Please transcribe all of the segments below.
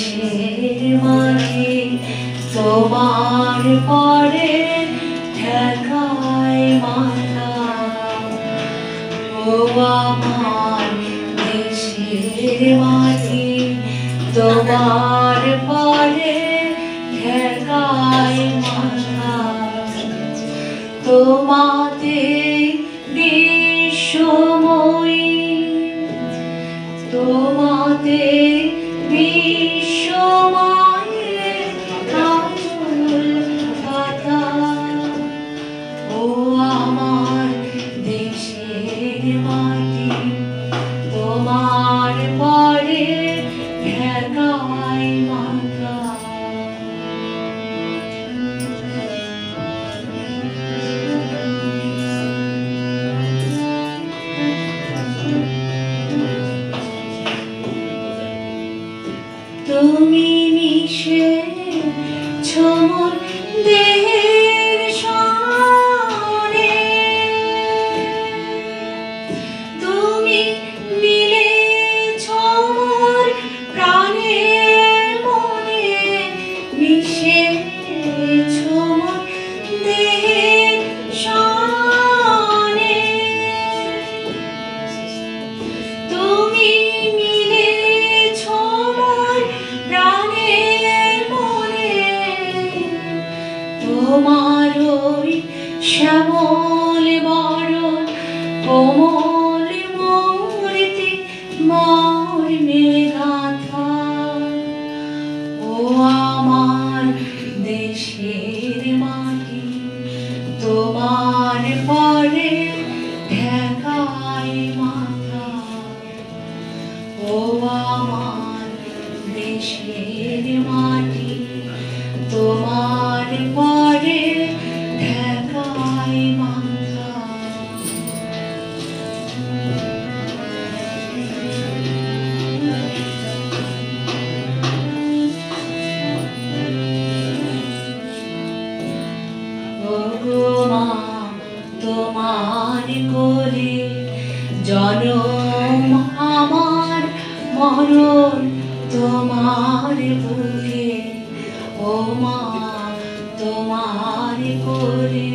দেশের মাঝে তোমার পরে ঠেকায় মাথা। ও আমার দেশের মাঝে তোমার পরে ঠেকায় মাথা। তোমাতে বিশ্বময়ী, তোমাতে বিশ্বময়ের আকুল কথা। ও আমার দেশের মাটি তোমার পরে ঠেকায় মাথা। তুমি মিশেছ মোর দেহের সনে, তুমি মিলেছ মোর প্রাণে মনে, মিশেছ মোর দেহের সনে। তুমি মিলেছ মোর প্রাণে মনে, তোমার ওই শ্যামল বরণ কোমল মূর্তি মর্মে গাঁথা। ও আমার দেশের মাটি তোমার পরে ঠেকায় মাথা। ও আমার দেশের মাটি তোমার পরে ঠেকায় মাথা। ওগো মা তোমার কোলে জনম আমার মরণ তোমার বুকে। ও মা তোমার কোলে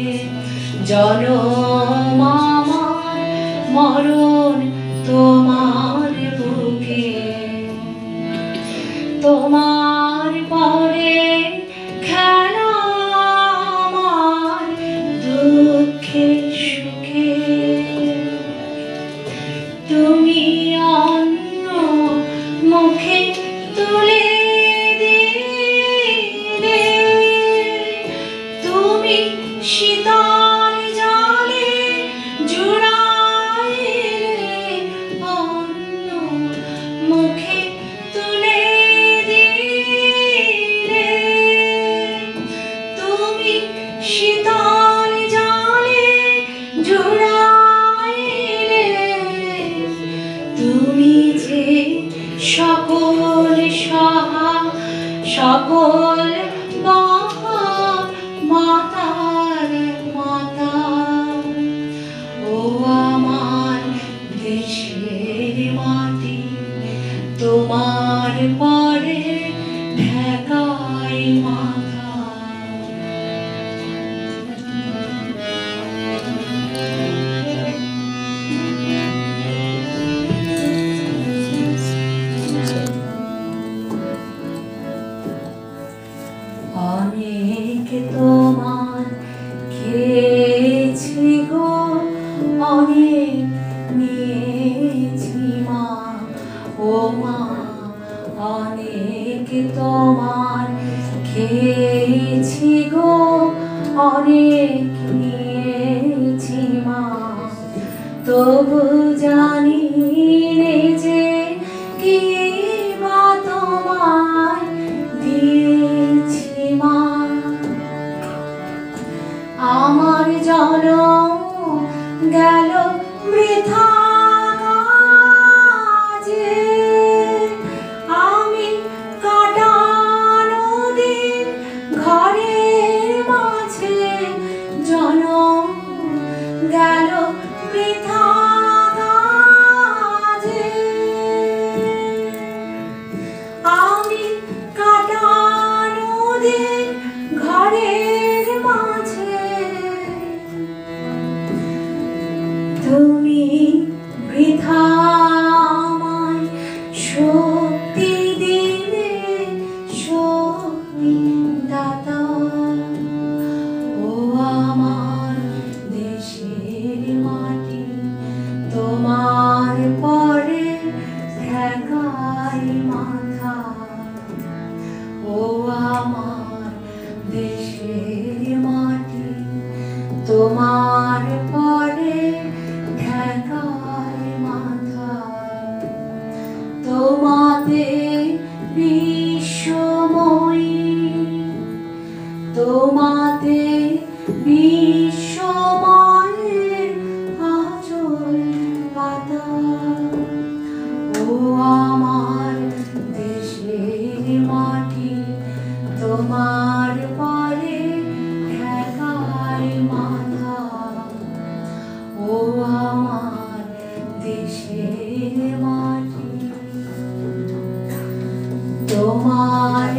জনম আমার মরণ তোমার বুকে। তোমার পরে খেলা আমার দুঃখে সুখে। তুমি অন্য মুখে তুলে দিলে, তুমি শীতল জলে জুড়াইলে, অন্য মুখে তুলে দিলে। তুমি শীতল জলে জুড়াইলে, তুমি যে সকল সহা সকল মহা মাতার মাতা। ও আমার দেশের মাটি তোমার পরে ঠেকায় মাথা। অনেক তোমার খেয়েছি গো, অনেক নিয়েছি মা। ও মা অনেক তোমার খেয়েছি গো, অনেক নিয়েছি মা। তবু জানি নে যে কি বা তোমায় দিয়েছি মা। আমার জনম গেল বৃথা কাজে, আমি কাটানো দিন ঘরের মাঝে। জনম গেল বৃথা কাজে, তোমার পরে ঢাকার মাথা, তোমাতে বিশ্বময়ী, তোমাতে বিশ্বময়ের আঁচল পাতা। ও আমার দেশের মাটি, তোমার পরে ঢাকার মাথা। ও আমার দেশের মাটি, তোমার